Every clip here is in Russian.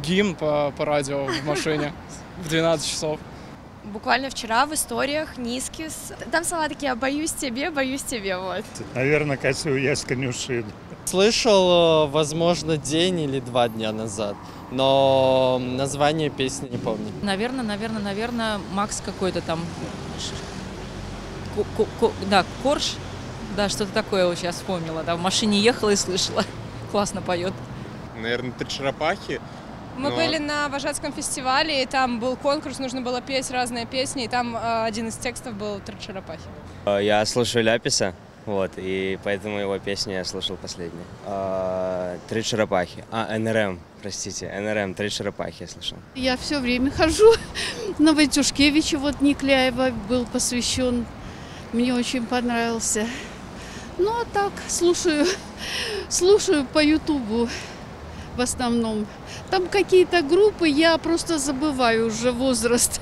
гимн по радио в машине в 12 часов. Буквально вчера в историях Нискис. Там слова такие: боюсь тебе, вот. Наверное, Катю я с конюшин. Слышал, возможно, день или 2 дня назад, но название песни не помню. Наверное, Макс какой-то там. Да, Корж. Да, что-то такое вот сейчас вспомнила. Да, в машине ехала и слышала. Классно поет. Наверное, «Три черепахи». Мы были на Вожатском фестивале, и там был конкурс, нужно было петь разные песни, и там один из текстов был «Три черепахи». Я слушаю Ляписа, вот, и поэтому его песню я слушал последней. «Три черепахи». НРМ, простите, НРМ, «Три черепахи» я слышал. Я все время хожу. Новойтюшкевичу вот Никляева был посвящен. Мне очень понравился. Ну, а так, слушаю по Ютубу в основном. Там какие-то группы, я просто забываю уже возраст.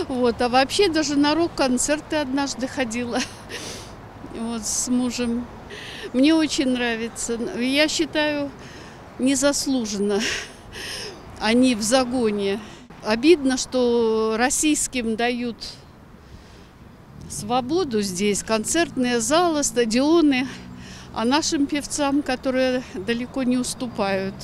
Вот. А вообще даже на рок-концерты однажды ходила вот, с мужем. Мне очень нравится. Я считаю, незаслуженно они в загоне. Обидно, что российским дают свободу здесь, концертные залы, стадионы, а нашим певцам, которые далеко не уступают.